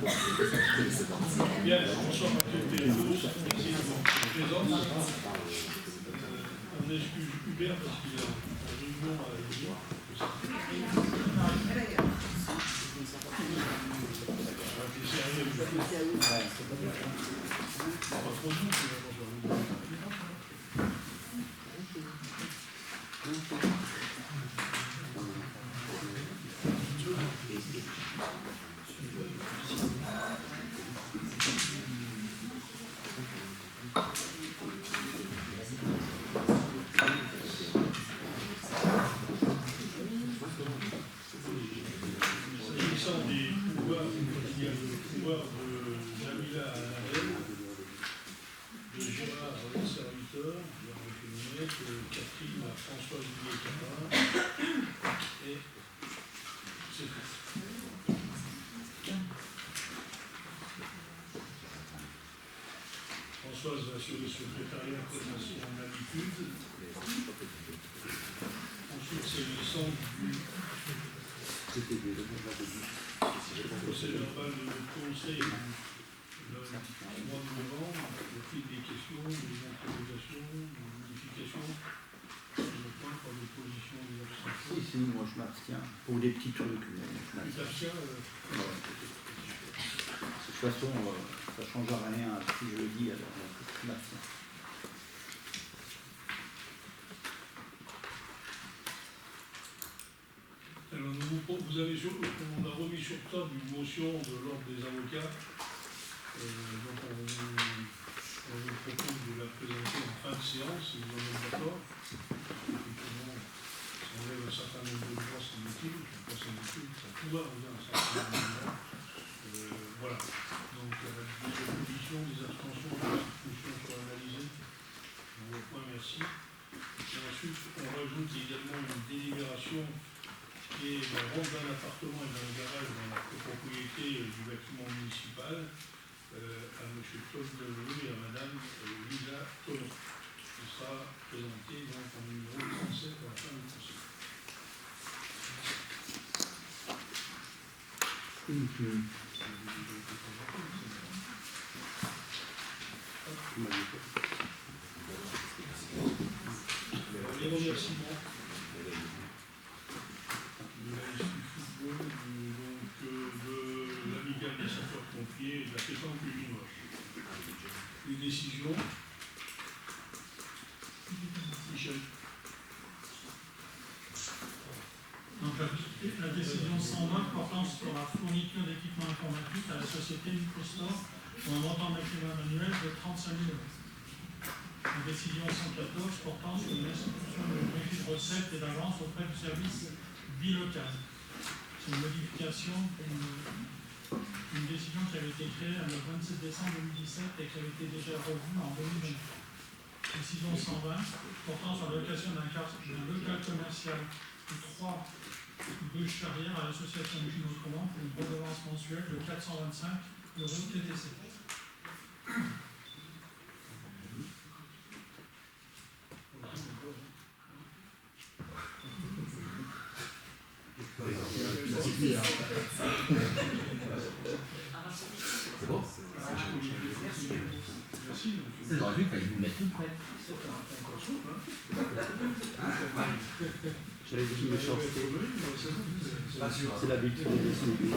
Bien, bonsoir à toutes et à tous. Merci de votre présence. On excuse Hubert parce qu'il a une réunion à Françoise va sur le secrétariat comme à son habitude. Ensuite, c'est le centre du procès verbal de conseil du mois de novembre, le fil des questions, des interrogations, des modifications, le point par l'opposition des abstentions. Si, moi je m'abstiens. Pour des petits trucs. Tu t'abstiens De toute façon, ça ne change rien si je le dis, alors je m'abstiens. Alors, vous avez on a remis sur table une motion de l'ordre des avocats. Donc on vous propose de la présenter en fin de séance, si vous en êtes d'accord. Effectivement, ça enlève un certain nombre de droits, semble-t-il. Je ne sais pas si ça pourrait enlever un certain nombre de droits. Voilà. Donc, des oppositions, des abstentions, des discussions sont analysées. Bon point, merci. Et ensuite, on rajoute également une délibération qui est la vente d'un appartement et d'un garage dans la copropriété du bâtiment municipal à M. Claude Delvaux et à Mme Lisa Tonon, qui sera présentée donc en numéro 37 à la fin du conseil. Les remerciements. Des sapeurs-pompiers et de la pétanque luminoise. Les décisions. Michel. Donc la décision 120 portant sur la fourniture d'équipements informatiques à la société Microstore pour un montant maximum annuel de 35 000 €. La décision 114 portant sur l'institution de requis de recettes et d'avance auprès du service bilocal. C'est une modification, une décision qui avait été créée le 27 décembre 2017 et qui avait été déjà revue en 2020. Décision 120 portant sur la location d'un local commercial de 3 bûches charrières à l'association Jules Autrement pour une redevance mensuelle de 425 € TTC. C'est bon. C'est dans le but, il vous met tout prêt. J'avais dit une méchanceté. C'est l'habitude de dessiner.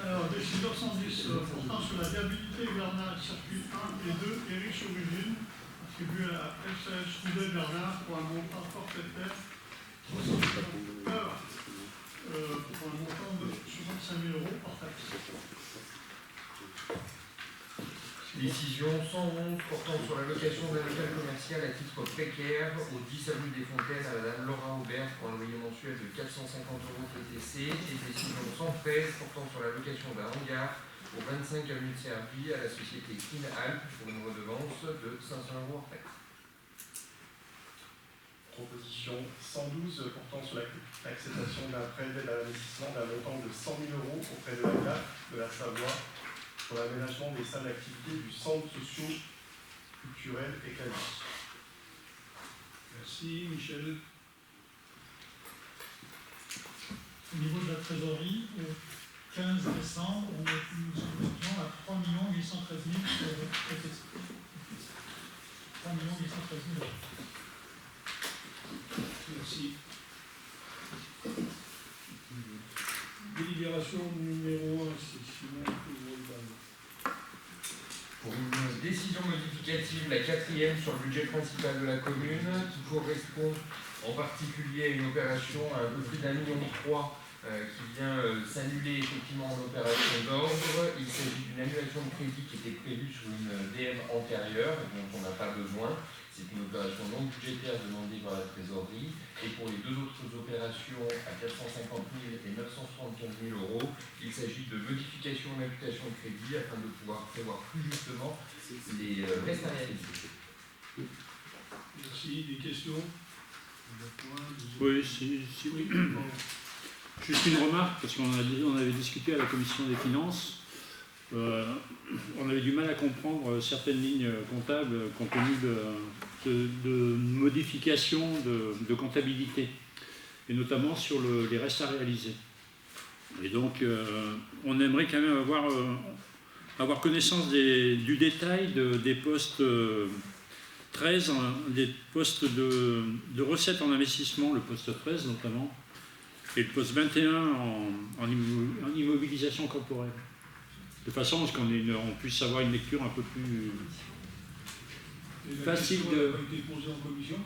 Alors, décision 110 portant sur la viabilité Bernard circuit 1 et 2, Éric Chauvigine, attribué à SAS Roudet Bernard pour un montant forfaitaire pour un montant de 65 000 € hors taxe. Décision 111 portant sur la location d'un local commercial à titre précaire au 10 avenue des Fontaines à Madame Laura Aubert pour un loyer mensuel de 450 € TTC et décision 113 portant sur la location d'un hangar au 25 avenue de Serbie à la société Clean Alp pour une redevance de 500 € hors taxe. Proposition 112 portant sur l'acceptation d'un prêt d'aide à l'investissement d'un montant de 100 000 € auprès de la CAF de la Savoie pour l'aménagement des salles d'activité du centre socio-culturel Éclavis. Merci, Michel. au niveau de la trésorerie, au 15 décembre, nous étions à 3 813 000 TTC. 3 813 000 euros. Merci. Délibération numéro 1, c'est Simon Couvreau-Balme. Pour une décision modificative, la 4e sur le budget principal de la commune, qui correspond en particulier à une opération à un peu plus d'1,3 million qui vient s'annuler effectivement en opération d'ordre. Il s'agit d'une annulation de crédit qui était prévue sur une DM antérieure, dont on n'a pas besoin. C'est une opération non budgétaire demandée par la trésorerie. Et pour les deux autres opérations à 450 000 et 975 000 euros, il s'agit de modification en imputation de crédit afin de pouvoir prévoir plus justement les restes à réaliser. Merci. Des questions? Oui, si. Oui. Juste une remarque, parce qu'on avait discuté à la commission des finances. On avait du mal à comprendre certaines lignes comptables compte tenu de modifications de comptabilité, et notamment sur les restes à réaliser. Et donc, on aimerait quand même avoir connaissance du détail des postes 13, des postes de recettes en investissement, le poste 13 notamment, et le poste 21 en immobilisation corporelle. De façon à ce qu'on puisse avoir une lecture un peu plus facile La question n'a pas été posée en commission?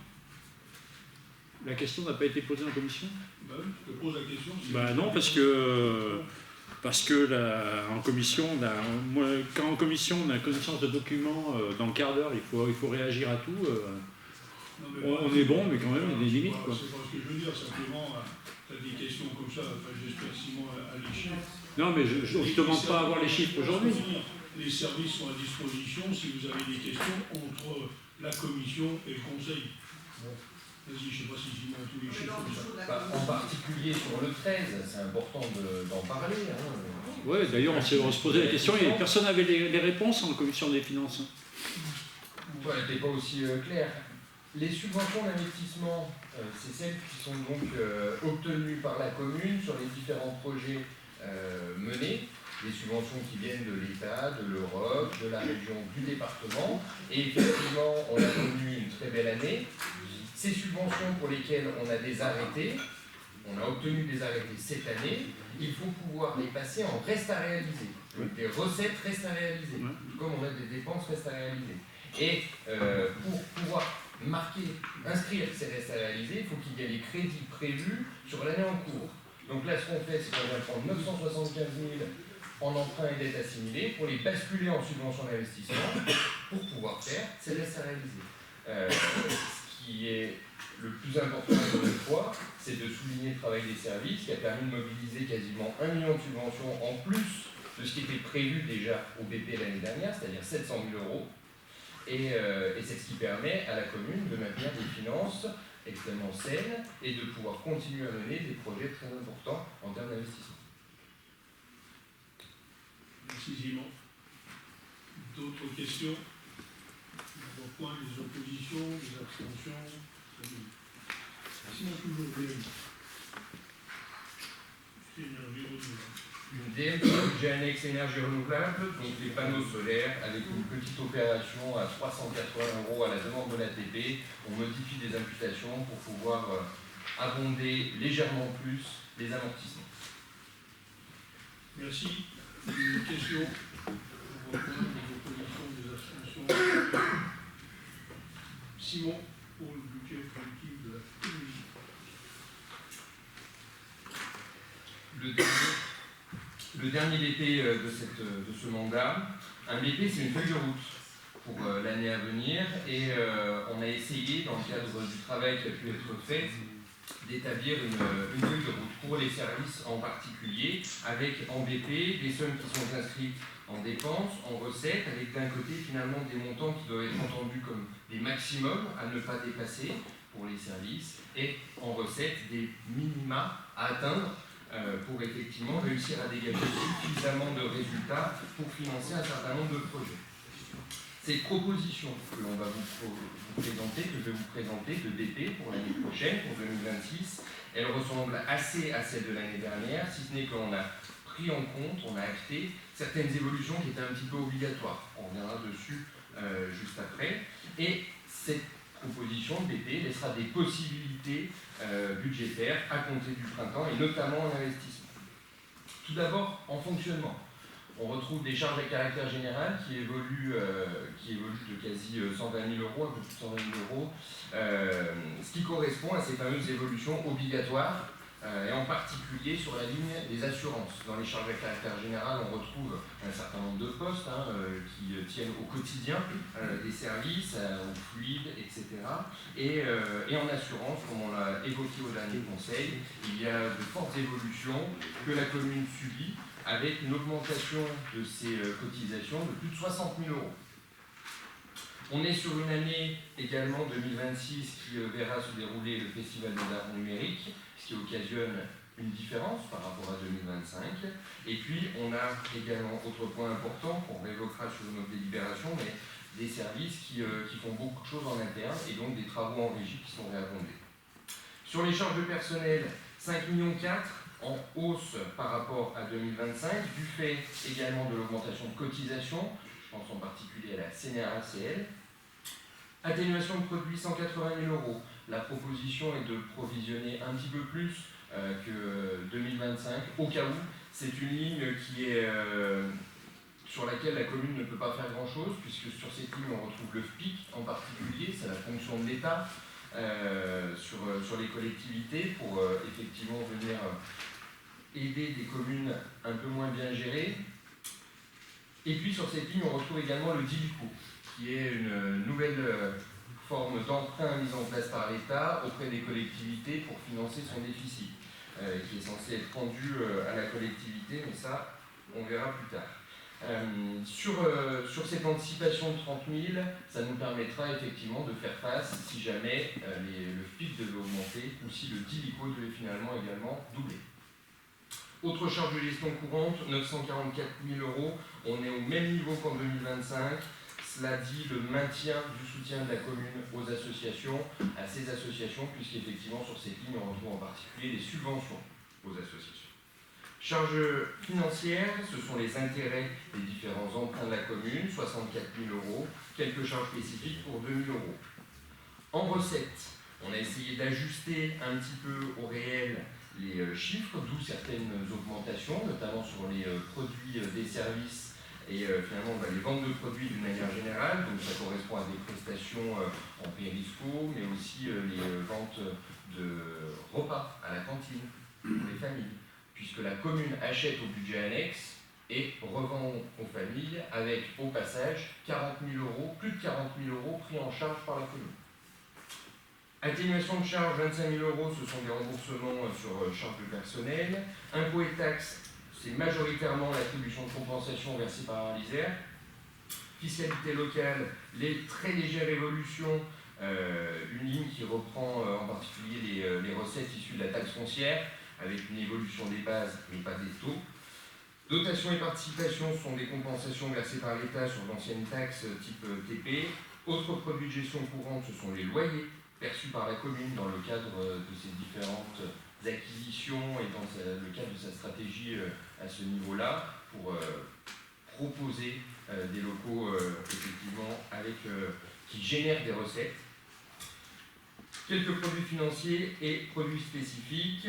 La question n'a pas été posée en commission? Ben oui, je te pose la question. Si Non, parce que en commission, quand en commission on a connaissance de documents dans le quart d'heure, il faut réagir à tout. Non, mais On est bon, mais quand même, il y a des limites. Voilà, c'est pas ce que je veux dire, simplement, tu as des questions comme ça, enfin, j'espère Simon à les chiffres. Non, mais je ne demande pas à avoir les chiffres aujourd'hui. Les services sont à disposition si vous avez des questions entre la commission et le conseil. Bon. Vas-y, je ne sais pas si Simon a tous les chiffres comme ça. En particulier sur le 13, c'est important d'en parler. Oui, d'ailleurs, on se posait la question et personne n'avait les réponses en commission des finances. Toi, elle n'était pas aussi claire. Les subventions d'investissement, c'est celles qui sont donc obtenues par la commune sur les différents projets menés. Des subventions qui viennent de l'État, de l'Europe, de la région, du département. Et effectivement, on a connu une très belle année. Ces subventions pour lesquelles on a des arrêtés, on a obtenu des arrêtés cette année, il faut pouvoir les passer en reste à réaliser. Donc des recettes restent à réaliser, comme on a des dépenses restent à réaliser. Et pour pouvoir inscrire ces restes à réaliser, il faut qu'il y ait les crédits prévus sur l'année en cours. Donc là, ce qu'on fait, c'est qu'on vient prendre 975 000 en emprunt et dette assimilée pour les basculer en subvention d'investissement pour pouvoir faire ces restes à réaliser. Ce qui est le plus important de cette fois, c'est de souligner le travail des services qui a permis de mobiliser quasiment 1 million de subventions en plus de ce qui était prévu déjà au BP l'année dernière, c'est-à-dire 700 000 euros. Et c'est ce qui permet à la commune de maintenir des finances extrêmement saines et de pouvoir continuer à mener des projets très importants en termes d'investissement. Merci Simon. D'autres questions? Au point des oppositions, des abstentions. Simon toujours bien. Énergie renouvelable. Une DM sur le budget annexe énergie renouvelable, donc les panneaux solaires, avec une petite opération à 380 € à la demande de l'ATP. On modifie des imputations pour pouvoir abonder légèrement plus les amortissements. Merci. Une question? Au point des oppositions, des abstentions. Simon, pour le budget collectif de la commune. Le dernier BP de ce mandat, un BP c'est une feuille de route pour l'année à venir et on a essayé dans le cadre du travail qui a pu être fait d'établir une feuille de route pour les services en particulier avec en BP des sommes qui sont inscrites en dépenses, en recettes, avec d'un côté finalement des montants qui doivent être entendus comme des maximums à ne pas dépasser pour les services et en recettes des minima à atteindre pour effectivement réussir à dégager suffisamment de résultats pour financer un certain nombre de projets. Cette proposition que l'on va vous présenter, que je vais vous présenter de BP pour l'année prochaine, pour 2026, elle ressemble assez à celle de l'année dernière, si ce n'est qu'on a pris en compte, on a acté certaines évolutions qui étaient un petit peu obligatoires. On reviendra dessus juste après. Et cette proposition de BP laissera des possibilités budgétaires à compter du printemps et notamment en investissement. Tout d'abord, en fonctionnement. On retrouve des charges à caractère général qui évoluent de quasi 120 000 euros, un peu plus de 120 000 euros, ce qui correspond à ces fameuses évolutions obligatoires, et en particulier sur la ligne des assurances. Dans les charges à caractère général, on retrouve un certain nombre de postes qui tiennent au quotidien des services, aux fluides, etc. Et en assurance, comme on l'a évoqué au dernier conseil, il y a de fortes évolutions que la commune subit, avec une augmentation de ses cotisations de plus de 60 000 euros. On est sur une année également 2026 qui verra se dérouler le Festival des Arts Numériques, ce qui occasionne une différence par rapport à 2025. Et puis on a également, autre point important qu'on réévoquera sur notre délibération, mais des services qui font beaucoup de choses en interne et donc des travaux en régie qui sont réabondés. Sur les charges de personnel, 5,4 millions en hausse par rapport à 2025, du fait également de l'augmentation de cotisations, je pense en particulier à la CNRACL. Atténuation de produits, 180 000 euros. La proposition est de provisionner un petit peu plus que 2025, au cas où. C'est une ligne qui est, sur laquelle la commune ne peut pas faire grand-chose, puisque sur cette ligne on retrouve le FPIC en particulier, c'est la fonction de l'État sur les collectivités pour effectivement venir aider des communes un peu moins bien gérées. Et puis sur cette ligne, on retrouve également le DILICO, qui est une nouvelle forme d'emprunt mise en place par l'État auprès des collectivités pour financer son déficit, qui est censé être rendu à la collectivité, mais ça, on verra plus tard. Sur cette anticipation de 30 000, ça nous permettra effectivement de faire face si jamais le FPIC devait augmenter ou si le DILICO devait finalement également doubler. Autre charge de gestion courante, 944 000 euros. On est au même niveau qu'en 2025. Cela dit le maintien du soutien de la commune aux associations, à ces associations, puisqu'effectivement sur cette ligne, on retrouve en particulier les subventions aux associations. Charges financières, ce sont les intérêts des différents emprunts de la commune, 64 000 euros. Quelques charges spécifiques pour 2 000 euros. En recettes, on a essayé d'ajuster un petit peu au réel les chiffres, d'où certaines augmentations, notamment sur les produits des services et finalement les ventes de produits d'une manière générale. Donc ça correspond à des prestations en périsco, mais aussi les ventes de repas à la cantine pour les familles, puisque la commune achète au budget annexe et revend aux familles avec au passage 40 000 euros, plus de 40 000 euros pris en charge par la commune. Atténuation de charges, 25 000 euros, ce sont des remboursements sur charges de personnel. Impôts et taxes, c'est majoritairement l'attribution de compensation versée par l'ISER. Fiscalité locale, les très légères évolutions, une ligne qui reprend en particulier les recettes issues de la taxe foncière, avec une évolution des bases, mais pas des taux. Dotation et participation sont des compensations versées par l'État sur d'anciennes taxes type TP. Autres produits de gestion courante, ce sont les loyers perçus par la commune dans le cadre de ses différentes acquisitions et dans le cadre de sa stratégie à ce niveau-là, pour proposer des locaux effectivement qui génèrent des recettes. Quelques produits financiers et produits spécifiques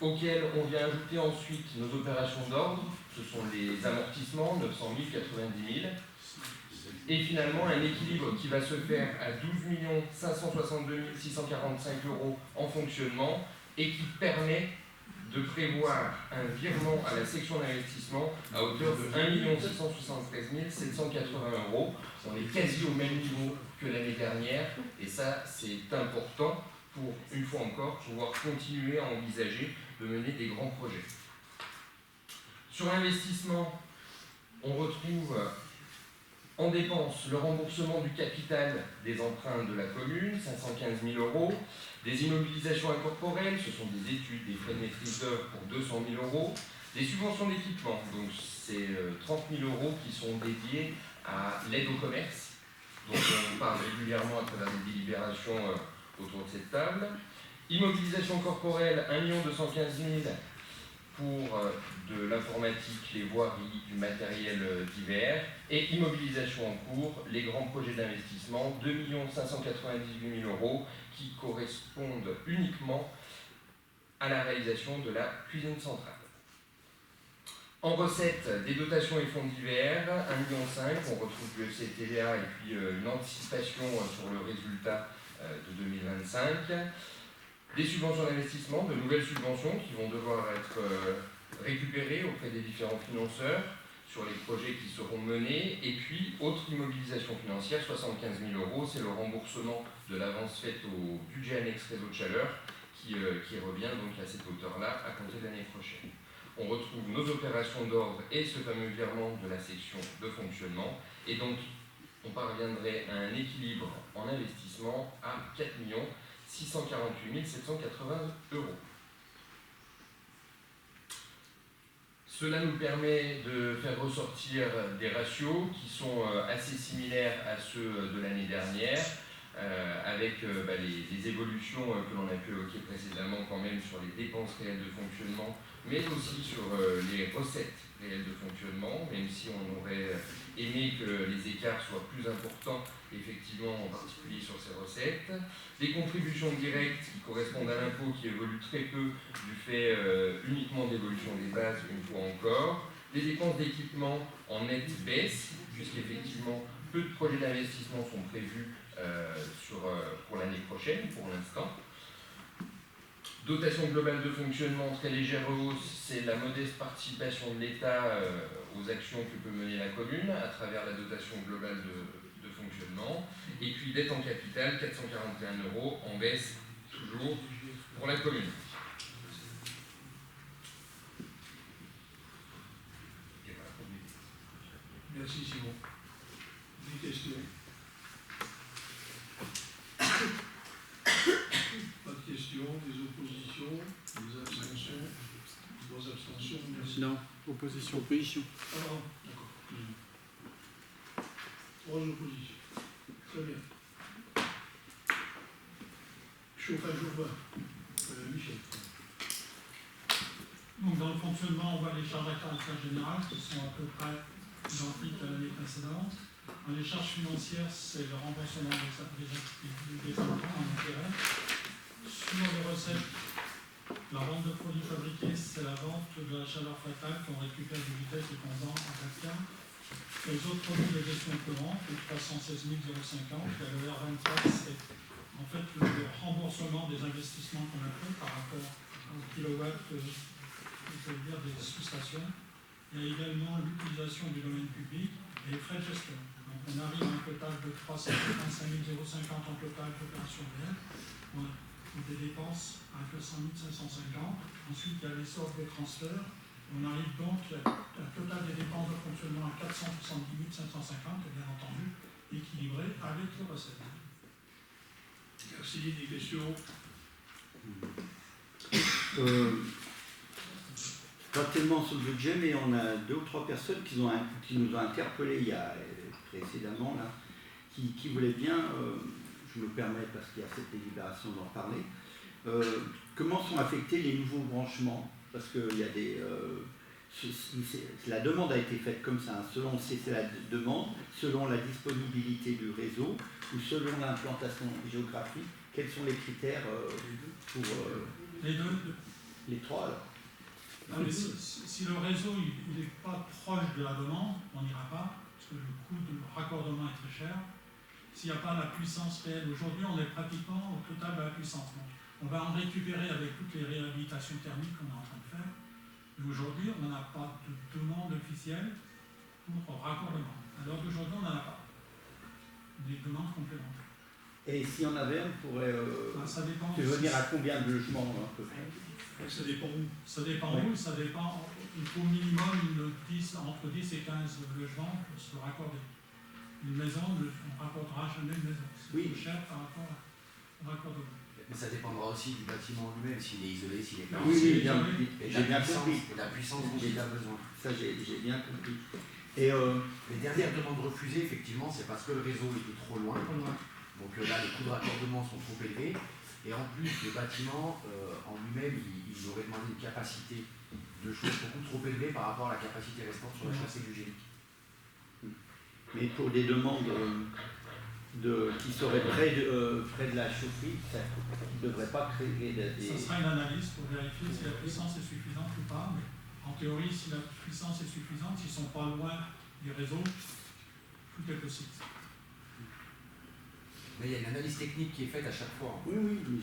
auxquels on vient ajouter ensuite nos opérations d'ordre. Ce sont les amortissements, 900 000, 90 000. Et finalement, un équilibre qui va se faire à 12 562 645 euros en fonctionnement et qui permet de prévoir un virement à la section d'investissement à hauteur de 1 673 780 euros. On est quasi au même niveau que l'année dernière et ça, c'est important pour, une fois encore, pouvoir continuer à envisager de mener des grands projets. Sur l'investissement, on retrouve en dépenses le remboursement du capital des emprunts de la commune, 515 000 euros, des immobilisations incorporelles, ce sont des études, des frais de maîtrise d'œuvre pour 200 000 euros, des subventions d'équipement, donc c'est 30 000 euros qui sont dédiés à l'aide au commerce, dont on parle régulièrement à travers des délibérations autour de cette table. Immobilisation corporelle, 1 215 000 pour de l'informatique, les voiries, du matériel divers. Et immobilisation en cours, les grands projets d'investissement, 2 598 000 euros qui correspondent uniquement à la réalisation de la cuisine centrale. En recettes, des dotations et fonds divers, 1,5 million, on retrouve le FCTVA et puis une anticipation sur le résultat de 2025. Des subventions d'investissement, de nouvelles subventions qui vont devoir être récupérées auprès des différents financeurs sur les projets qui seront menés. Et puis, autre immobilisation financière, 75 000 euros, c'est le remboursement de l'avance faite au budget annexe réseau de chaleur qui revient donc à cette hauteur-là à compter de l'année prochaine. On retrouve nos opérations d'ordre et ce fameux virement de la section de fonctionnement. Et donc, on parviendrait à un équilibre en investissement à 4 648 780 euros. Cela nous permet de faire ressortir des ratios qui sont assez similaires à ceux de l'année dernière, avec les évolutions que l'on a pu évoquer précédemment quand même sur les dépenses réelles de fonctionnement, mais aussi sur les recettes réelles de fonctionnement, même si on aurait aimé que les écarts soient plus importants, effectivement, en particulier sur ces recettes. Des contributions directes qui correspondent à l'impôt qui évoluent très peu du fait uniquement d'évolution des bases, une fois encore. Des dépenses d'équipement en nette baisse, puisqu'effectivement, peu de projets d'investissement sont prévus pour l'année prochaine, pour l'instant. Dotation globale de fonctionnement, très légère hausse, c'est la modeste participation de l'État aux actions que peut mener la commune à travers la dotation globale de fonctionnement. Et puis dette en capital, 441 euros, en baisse toujours pour la commune. Merci Simon. Des questions? Pas de questions, des oppositions, des abstentions, 3 abstentions, merci. Non, opposition. Opposition. Ah non, d'accord. 3 oppositions. Très bien. Chauffage urbain. Michel. Donc dans le fonctionnement, on voit les charges à caractère général qui sont à peu près identiques à l'année précédente. Dans les charges financières, c'est le remboursement des emprunts en intérêt. Sur les recettes, la vente de produits fabriqués, c'est la vente de la chaleur fatale qu'on récupère du vitesse et qu'on vend à quelqu'un. Les autres produits de gestion courante, les 316 050, le R24, c'est en fait le remboursement des investissements qu'on a fait par rapport au kilowatt, c'est-à-dire des sous-stations. Il y a également l'utilisation du domaine public et les frais de gestion. Donc on arrive à un total de 385 050 en total opérationnel. On a des dépenses à 200 550. Ensuite, il y a les sortes de transferts. On arrive donc à un total des dépenses de fonctionnement à 470 550, bien entendu, équilibré avec les recettes. Merci. Des questions? Pas tellement sur le budget, mais on a 2 ou 3 personnes qui nous ont interpellés il y a précédemment, là, qui voulaient bien, je me permets parce qu'il y a cette délibération d'en parler, comment sont affectés les nouveaux branchements, parce que il y a la demande a été faite comme ça, hein, selon c'est la demande, selon la disponibilité du réseau ou selon l'implantation géographique. Quels sont les critères pour Les deux. les 3 alors? Non, mais si le réseau n'est pas proche de la demande, on n'ira pas, parce que le coût de raccordement est très cher. S'il n'y a pas la puissance réelle, aujourd'hui on est pratiquement au total de la puissance. Donc, on va en récupérer avec toutes les réhabilitations thermiques qu'on est en train de faire. Mais aujourd'hui, on n'a pas de demande officielle pour raccordement. Alors d'aujourd'hui, on n'en a pas. Des demandes complémentaires. Et si on avait, on pourrait Ça dépend. venir à combien de logements à peu près? Ça dépend où? Ça dépend où, ça dépend. Il faut au minimum entre 10 et 15 logements pour se raccorder. Une maison, on ne raccordera jamais une maison. C'est Oui. plus cher par rapport au raccordement. Mais ça dépendra aussi du bâtiment lui-même, s'il est isolé, s'il est pas Oui, c'est bien, isolé. et j'ai bien compris. et la puissance dont il a besoin. Ça, j'ai bien compris. Et Les dernières demandes refusées, effectivement, c'est parce que le réseau était trop loin. Donc là, les coûts de raccordement sont trop élevés. Et en plus, le bâtiment en lui-même, il aurait demandé une capacité de chauffe beaucoup trop élevée par rapport à la capacité restante sur la chaussée du génie. mais pour des demandes qui seraient près de la chaufferie, ça ne devrait pas créer des... Ça sera une analyse pour vérifier si la puissance est suffisante ou pas. Mais en théorie, si la puissance est suffisante, s'ils ne sont pas loin du réseau, tout est possible. Mais il y a une analyse technique qui est faite à chaque fois. Oui, oui, mais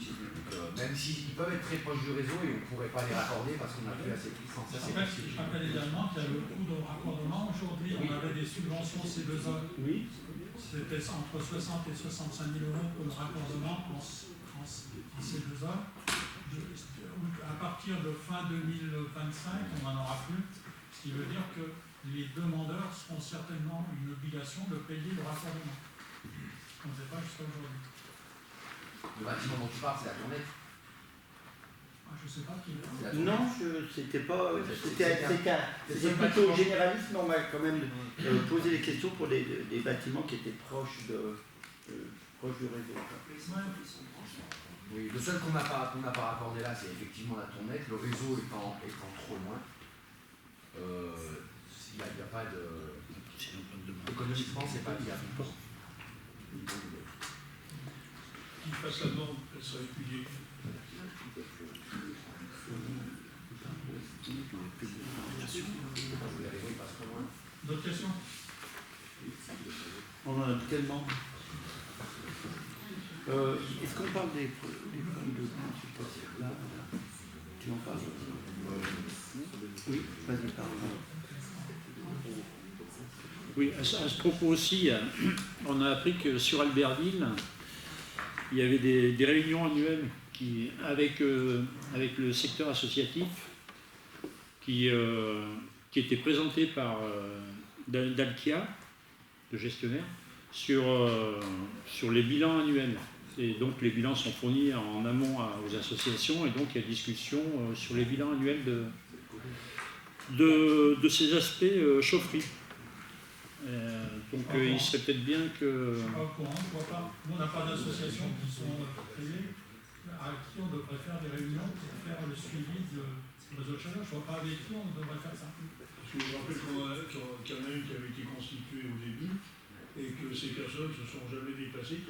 Donc, même s'ils peuvent être très proches du réseau et on ne pourrait pas les raccorder parce qu'on n'a plus assez de puissance. Je rappelle également qu'il y a le coût de raccordement. Aujourd'hui, on avait des subventions C2A. oui. C'était entre 60 et 65 000 euros pour le raccordement en C2A. À partir de fin 2025, on n'en aura plus. Ce qui veut dire que les demandeurs seront certainement une obligation de payer le raccordement. On ne sait pas jusqu'à aujourd'hui. Le bâtiment dont tu parles, c'est la tournette. Je ne sais pas qui C'est la Non, tournette. c'était pas... C'est C'était plutôt généraliste, mais on m'a quand même posé des questions pour des bâtiments qui étaient proches du réseau. Oui, le seul qu'on n'a pas raccordé là, c'est effectivement la tournette. Le réseau étant trop loin, il n'y a pas de... Économiquement, c'est pas viable. Qu'il fasse la demande, elle sera étudiée. D'autres questions? On en a tellement. Est-ce qu'on parle des problèmes de consultation là, tu en parles? Oui, vas-y, parle. Oui, à ce propos aussi, on a appris que sur Albertville, il y avait des réunions annuelles avec le secteur associatif qui étaient présentées par Dalkia, le gestionnaire, sur les bilans annuels. Et donc les bilans sont fournis en amont aux associations, et donc il y a discussion sur les bilans annuels de ces aspects chaufferie. Donc il serait peut-être bien que... Je ne suis pas au courant, je vois pas. Nous, on n'a pas d'association qui sont créées à qui on devrait faire des réunions pour faire le suivi du réseau de chaleur. Je ne vois pas avec qui on devrait faire ça. Parce que je vous rappelle qu'il y en a une qui avait été constituée au début et que ces personnes ne se sont jamais déplacées, qu'il n'y a